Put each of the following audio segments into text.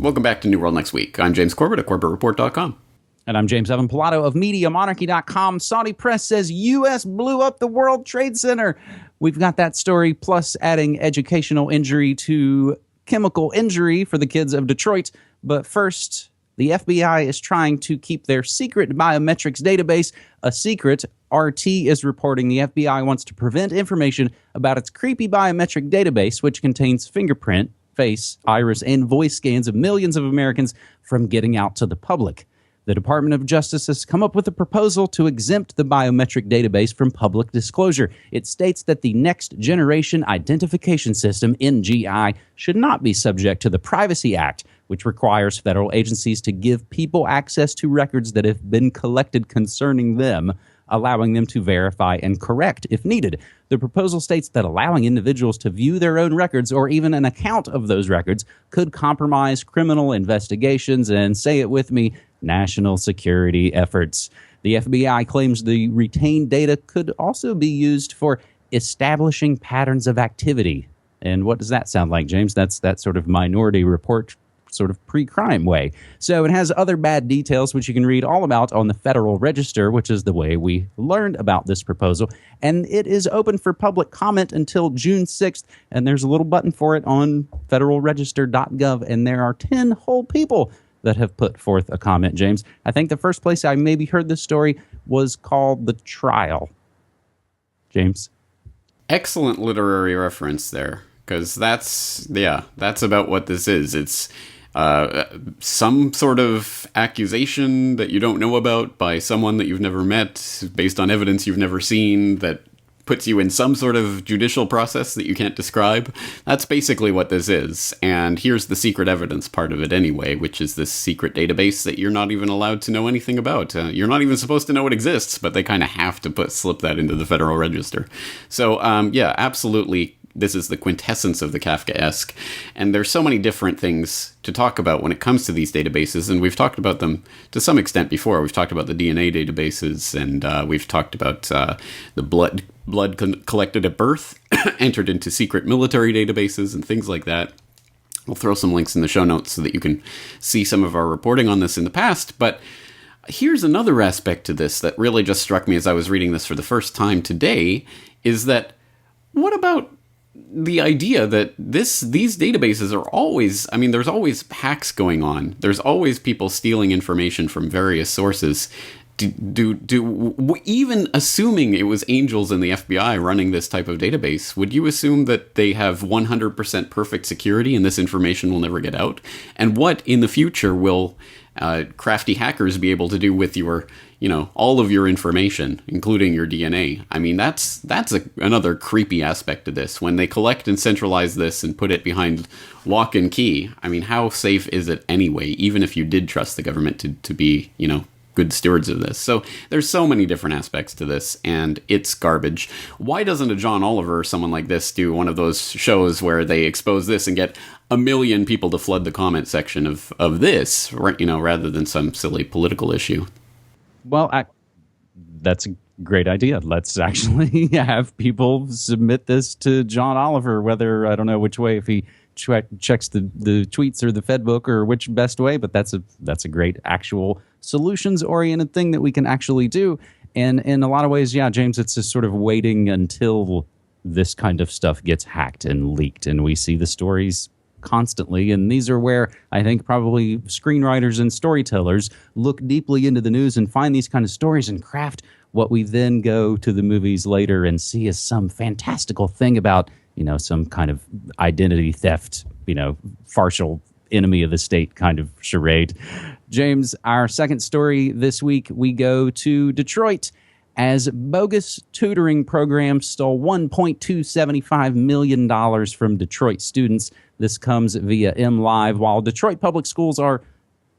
Welcome back to New World Next Week. I'm James Corbett at CorbettReport.com. And I'm James Evan Pilato of MediaMonarchy.com. Saudi press says U.S. blew up the World Trade Center. We've got that story, plus adding educational injury to chemical injury for the kids of Detroit. But first, the FBI is trying to keep their secret biometrics database a secret. RT is reporting the FBI wants to prevent information about its creepy biometric database, which contains fingerprint, face, iris, and voice scans of millions of Americans from getting out to the public. The Department of Justice has come up with a proposal to exempt the biometric database from public disclosure. It states that the Next Generation Identification System, NGI, should not be subject to the Privacy Act, which requires federal agencies to give people access to records that have been collected concerning them, allowing them to verify and correct if needed. The proposal states that allowing individuals to view their own records or even an account of those records could compromise criminal investigations and, say it with me, national security efforts. The FBI claims the retained data could also be used for establishing patterns of activity. And what does that sound like, James? That's that sort of Minority Report sort of pre-crime way. So it has other bad details, which you can read all about on the Federal Register, which is the way we learned about this proposal. And it is open for public comment until June 6th. And there's a little button for it on federalregister.gov. And there are 10 whole people that have put forth a comment, James. I think the first place I maybe heard this story was called The Trial. James? Excellent literary reference there, because that's about what this is. It's some sort of accusation that you don't know about by someone that you've never met, based on evidence you've never seen, that puts you in some sort of judicial process that you can't describe. That's basically what this is. And here's the secret evidence part of it anyway, which is this secret database that you're not even allowed to know anything about. You're not even supposed to know it exists, but they kind of have to slip that into the Federal Register. So, yeah, absolutely. This is the quintessence of the Kafkaesque. And there's so many different things to talk about when it comes to these databases. And we've talked about them to some extent before. We've talked about the DNA databases, and we've talked about the blood collected at birth, entered into secret military databases and things like that. We'll throw some links in the show notes so that you can see some of our reporting on this in the past. But here's another aspect to this that really just struck me as I was reading this for the first time today, is that what about the idea that these databases are always, I mean, there's always hacks going on. There's always people stealing information from various sources. Even assuming it was angels in the FBI running this type of database, would you assume that they have 100% perfect security and this information will never get out? And what in the future will crafty hackers be able to do with your, all of your information, including your DNA? I mean, that's another creepy aspect to this. When they collect and centralize this and put it behind lock and key, I mean, how safe is it anyway, even if you did trust the government to be, good stewards of this? So there's so many different aspects to this, and it's garbage. Why doesn't a John Oliver or someone like this do one of those shows where they expose this and get 1 million people to flood the comment section of this, rather than some silly political issue? Well, that's a great idea. Let's actually have people submit this to John Oliver, whether, I don't know which way, if he checks the tweets or the Fedbook or which best way, but that's a great actual solutions-oriented thing that we can actually do. And in a lot of ways, yeah, James, it's just sort of waiting until this kind of stuff gets hacked and leaked, and we see the stories constantly. And these are where I think probably screenwriters and storytellers look deeply into the news and find these kind of stories and craft what we then go to the movies later and see as some fantastical thing about, some kind of identity theft, partial enemy of the state kind of charade. James, our second story this week, we go to Detroit as Bogus Tutoring program stole $1.275 million from Detroit students. This comes via MLive. While Detroit public schools are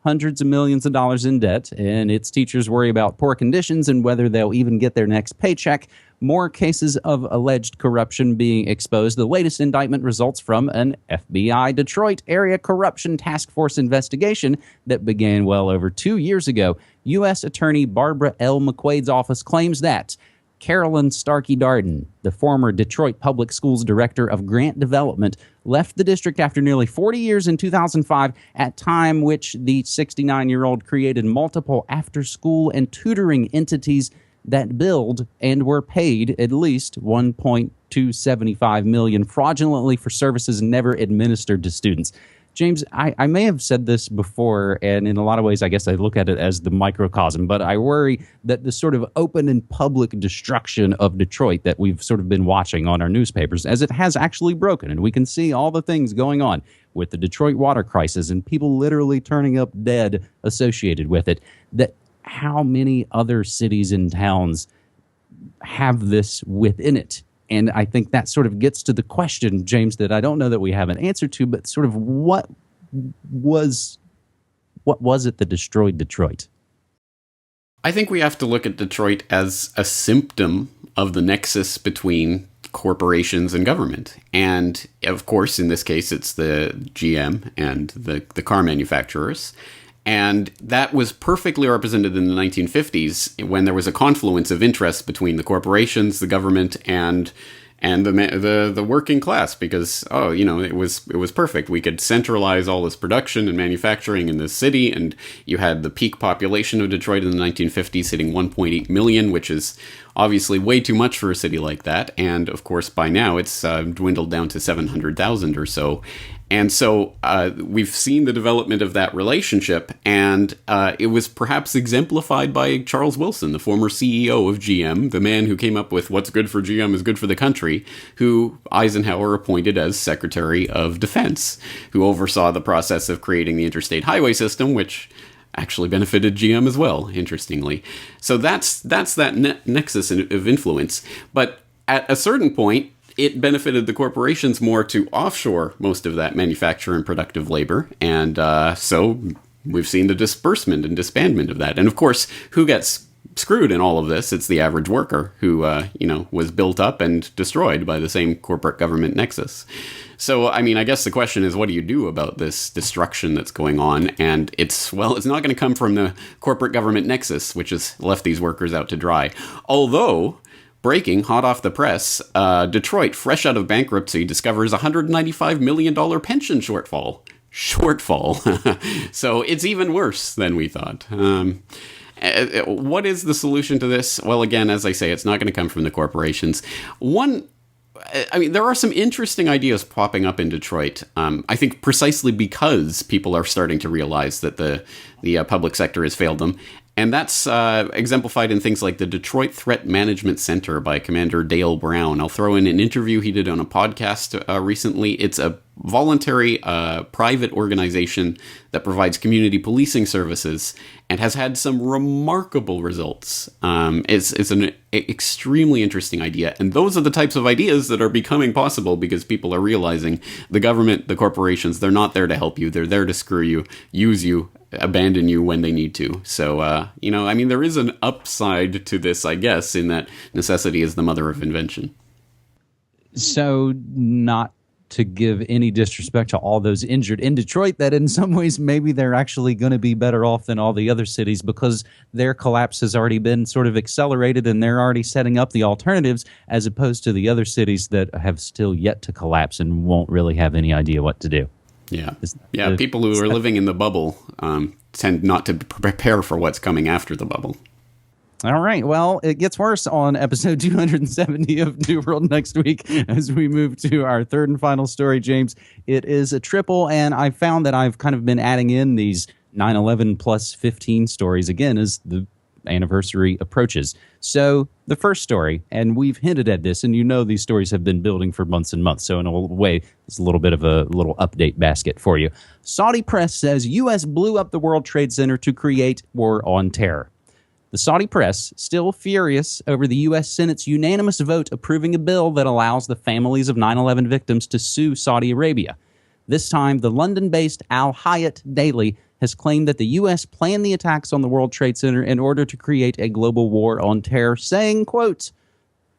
hundreds of millions of dollars in debt, and its teachers worry about poor conditions and whether they'll even get their next paycheck, more cases of alleged corruption being exposed. The latest indictment results from an FBI Detroit Area Corruption Task Force investigation that began well over 2 years ago. U.S. Attorney Barbara L. McQuaid's office claims that Carolyn Starkey Darden, the former Detroit Public Schools Director of Grant Development, left the district after nearly 40 years in 2005, at time which the 69-year-old created multiple after-school and tutoring entities that billed and were paid at least $1.275 million fraudulently for services never administered to students. James, I may have said this before, and in a lot of ways, I guess I look at it as the microcosm, but I worry that the sort of open and public destruction of Detroit that we've sort of been watching on our newspapers, as it has actually broken, and we can see all the things going on with the Detroit water crisis and people literally turning up dead associated with it, that how many other cities and towns have this within it? And I think that sort of gets to the question, James, that I don't know that we have an answer to, but sort of what was it that destroyed Detroit? I think we have to look at Detroit as a symptom of the nexus between corporations and government. And of course, in this case, it's the GM and the car manufacturers. And that was perfectly represented in the 1950s when there was a confluence of interests between the corporations, the government, and the working class, because it was perfect. We could centralize all this production and manufacturing in the city, and you had the peak population of Detroit in the 1950s hitting 1.8 million, which is obviously way too much for a city like that. And of course, by now it's dwindled down to 700,000 or so. And so we've seen the development of that relationship, and it was perhaps exemplified by Charles Wilson, the former CEO of GM, the man who came up with what's good for GM is good for the country, who Eisenhower appointed as Secretary of Defense, who oversaw the process of creating the interstate highway system, which actually benefited GM as well, interestingly. So that's that nexus of influence. But at a certain point, it benefited the corporations more to offshore most of that manufacture and productive labor. And so we've seen the disbursement and disbandment of that. And of course, who gets screwed in all of this? It's the average worker who, was built up and destroyed by the same corporate government nexus. So, I mean, I guess the question is, what do you do about this destruction that's going on? And it's not going to come from the corporate government nexus, which has left these workers out to dry. Although, breaking, hot off the press, Detroit, fresh out of bankruptcy, discovers $195 million pension shortfall. So it's even worse than we thought. What is the solution to this? Well, again, as I say, it's not going to come from the corporations. There are some interesting ideas popping up in Detroit. I think precisely because people are starting to realize that the public sector has failed them. And that's exemplified in things like the Detroit Threat Management Center by Commander Dale Brown. I'll throw in an interview he did on a podcast recently. It's a voluntary private organization that provides community policing services and has had some remarkable results. It's an extremely interesting idea. And those are the types of ideas that are becoming possible because people are realizing the government, the corporations, they're not there to help you. They're there to screw you, use you, abandon you when they need to. So, there is an upside to this, I guess, in that necessity is the mother of invention. So not to give any disrespect to all those injured in Detroit, that in some ways maybe they're actually going to be better off than all the other cities because their collapse has already been sort of accelerated and they're already setting up the alternatives, as opposed to the other cities that have still yet to collapse and won't really have any idea what to do. Yeah. People who are living in the bubble tend not to prepare for what's coming after the bubble. All right. Well, it gets worse on episode 270 of New World next week as we move to our third and final story, James. It is a triple, and I found that I've kind of been adding in these 9/11 plus 15 stories again as the anniversary approaches. So the first story, and we've hinted at this, and these stories have been building for months and months, so in a way, it's a little bit of a little update basket for you. Saudi press says U.S. blew up the World Trade Center to create war on terror. The Saudi press, still furious over the U.S. Senate's unanimous vote approving a bill that allows the families of 9/11 victims to sue Saudi Arabia. This time, the London-based Al Hayat Daily has claimed that the U.S. planned the attacks on the World Trade Center in order to create a global war on terror, saying, quote,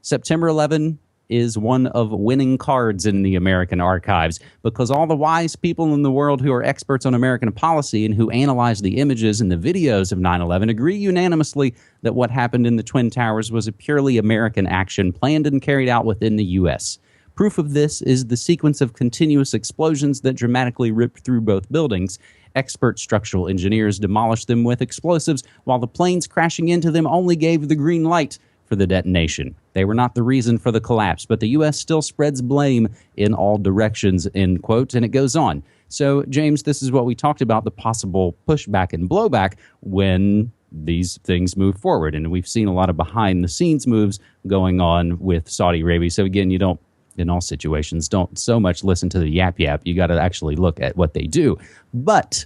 September 11 is one of winning cards in the American archives, because all the wise people in the world who are experts on American policy and who analyze the images and the videos of 9/11 agree unanimously that what happened in the Twin Towers was a purely American action planned and carried out within the U.S. Proof of this is the sequence of continuous explosions that dramatically ripped through both buildings. Expert structural engineers demolished them with explosives, while the planes crashing into them only gave the green light for the detonation. They were not the reason for the collapse, but the U.S. still spreads blame in all directions, end quote, and it goes on. So, James, this is what we talked about, the possible pushback and blowback when these things move forward. And we've seen a lot of behind-the-scenes moves going on with Saudi Arabia. So, again, you don't, in all situations, don't so much listen to the yap-yap. You got to actually look at what they do. But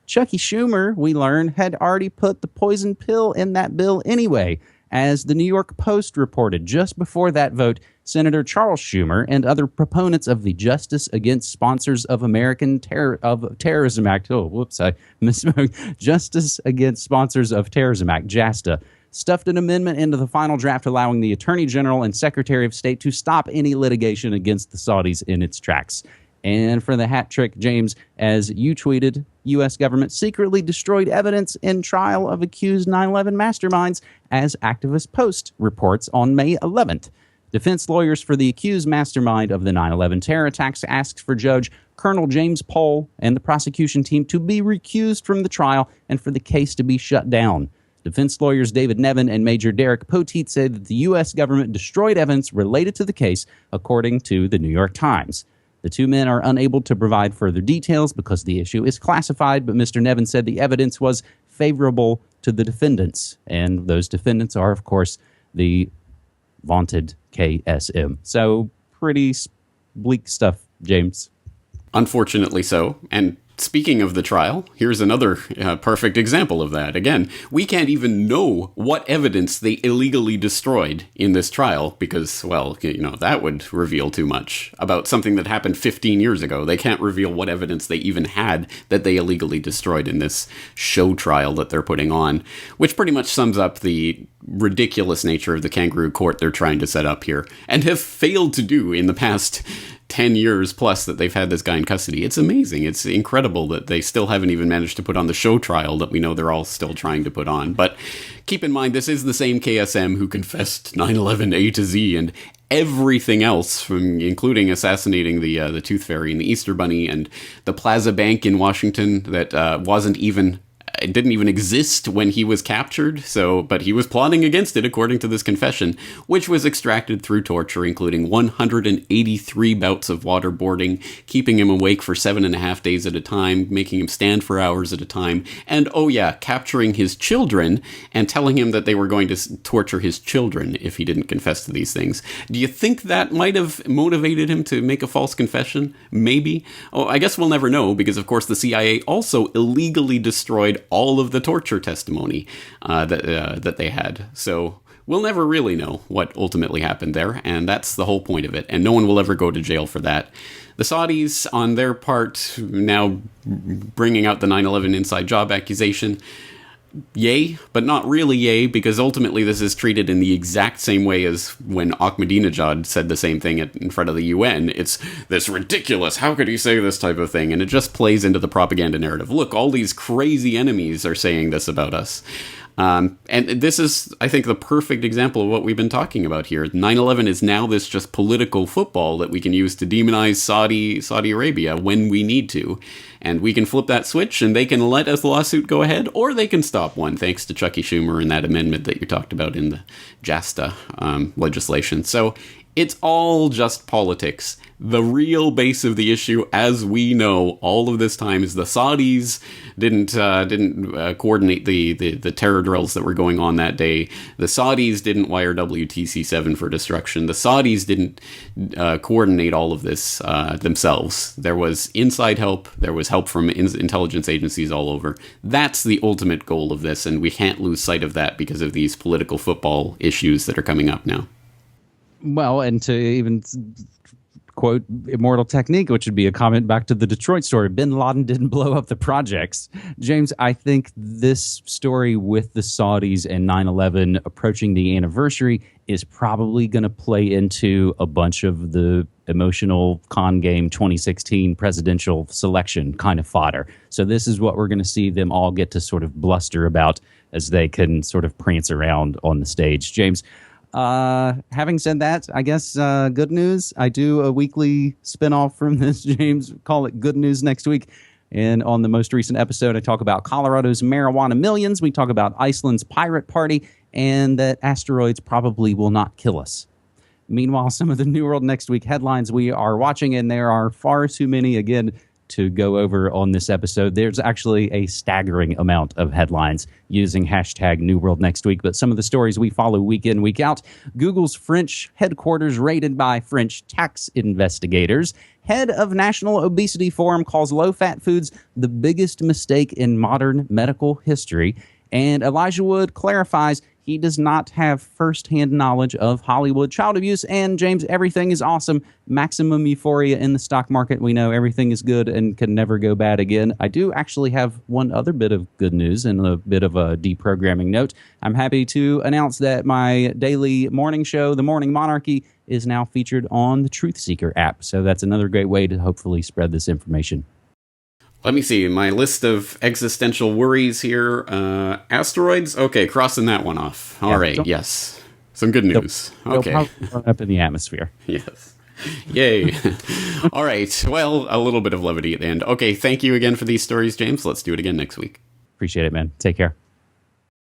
Chucky Schumer, we learned, had already put the poison pill in that bill anyway. As the New York Post reported, just before that vote, Senator Charles Schumer and other proponents of the Justice Against Sponsors of American Terrorism Act, I misspoke, Justice Against Sponsors of Terrorism Act, JASTA, stuffed an amendment into the final draft allowing the Attorney General and Secretary of State to stop any litigation against the Saudis in its tracks. And for the hat trick, James, as you tweeted, U.S. government secretly destroyed evidence in trial of accused 9/11 masterminds, as Activist Post reports on May 11th. Defense lawyers for the accused mastermind of the 9/11 terror attacks asked for Judge Colonel James Pohl and the prosecution team to be recused from the trial and for the case to be shut down. Defense lawyers David Nevin and Major Derek Poteet said that the U.S. government destroyed evidence related to the case, according to the New York Times. The two men are unable to provide further details because the issue is classified, but Mr. Nevin said the evidence was favorable to the defendants, and those defendants are, of course, the vaunted KSM. So pretty bleak stuff, James. Unfortunately so. And speaking of the trial, here's another perfect example of that. Again, we can't even know what evidence they illegally destroyed in this trial because, well, you know, that would reveal too much about something that happened 15 years ago. They can't reveal what evidence they even had that they illegally destroyed in this show trial that they're putting on, which pretty much sums up the ridiculous nature of the kangaroo court they're trying to set up here and have failed to do in the past 10 years plus that they've had this guy in custody. It's amazing. It's incredible that they still haven't even managed to put on the show trial that we know they're all still trying to put on. But keep in mind, this is the same KSM who confessed 9/11 A to Z and everything else, from including assassinating the Tooth Fairy and the Easter Bunny and the Plaza Bank in Washington that it didn't even exist when he was captured, but he was plotting against it, according to this confession, which was extracted through torture, including 183 bouts of waterboarding, keeping him awake for 7.5 days at a time, making him stand for hours at a time, and, capturing his children and telling him that they were going to torture his children if he didn't confess to these things. Do you think that might have motivated him to make a false confession? Maybe. I guess we'll never know, because, of course, the CIA also illegally destroyed all of the torture testimony that they had. So we'll never really know what ultimately happened there, and that's the whole point of it, and no one will ever go to jail for that. The Saudis, on their part, now bringing out the 9/11 inside job accusation. Yay, but not really yay, because ultimately this is treated in the exact same way as when Ahmadinejad said the same thing in front of the UN. It's this ridiculous, how could he say this type of thing? And it just plays into the propaganda narrative. Look, all these crazy enemies are saying this about us. And this is, I think, the perfect example of what we've been talking about here. 9/11 is now this just political football that we can use to demonize Saudi Arabia when we need to. And we can flip that switch and they can let a lawsuit go ahead, or they can stop one, thanks to Chucky Schumer and that amendment that you talked about in the JASTA legislation. So it's all just politics. The real base of the issue, as we know, all of this time is the Saudis didn't coordinate the terror drills that were going on that day. The Saudis didn't wire WTC-7 for destruction. The Saudis didn't coordinate all of this themselves. There was inside help. There was help from intelligence agencies all over. That's the ultimate goal of this, and we can't lose sight of that because of these political football issues that are coming up now. Well, and to even quote Immortal Technique, which would be a comment back to the Detroit story, bin Laden didn't blow up the projects. James, I think this story with the Saudis and 9/11 approaching the anniversary is probably going to play into a bunch of the emotional con game 2016 presidential selection kind of fodder. So this is what we're going to see them all get to sort of bluster about as they can sort of prance around on the stage. James, having said that, I guess good news. I do a weekly spinoff from this, James. Call it Good News Next Week. And on the most recent episode, I talk about Colorado's marijuana millions. We talk about Iceland's pirate party, and that asteroids probably will not kill us. Meanwhile, some of the New World Next Week headlines we are watching, and there are far too many, again, to go over on this episode. There's actually a staggering amount of headlines using hashtag New World Next Week, but some of the stories we follow week in, week out. Google's French headquarters raided by French tax investigators. Head of National Obesity Forum calls low-fat foods the biggest mistake in modern medical history. And Elijah Wood clarifies he does not have firsthand knowledge of Hollywood child abuse. And James, everything is awesome. Maximum euphoria in the stock market. We know everything is good and can never go bad again. I do actually have one other bit of good news and a bit of a deprogramming note. I'm happy to announce that my daily morning show, The Morning Monarchy, is now featured on the Truth Seeker app. So that's another great way to hopefully spread this information. Let me see, my list of existential worries here. Asteroids? Okay, crossing that one off. All right, yes. Some good news. Okay. Up in the atmosphere. Yes. Yay. All right, well, a little bit of levity at the end. Okay, thank you again for these stories, James. Let's do it again next week. Appreciate it, man. Take care.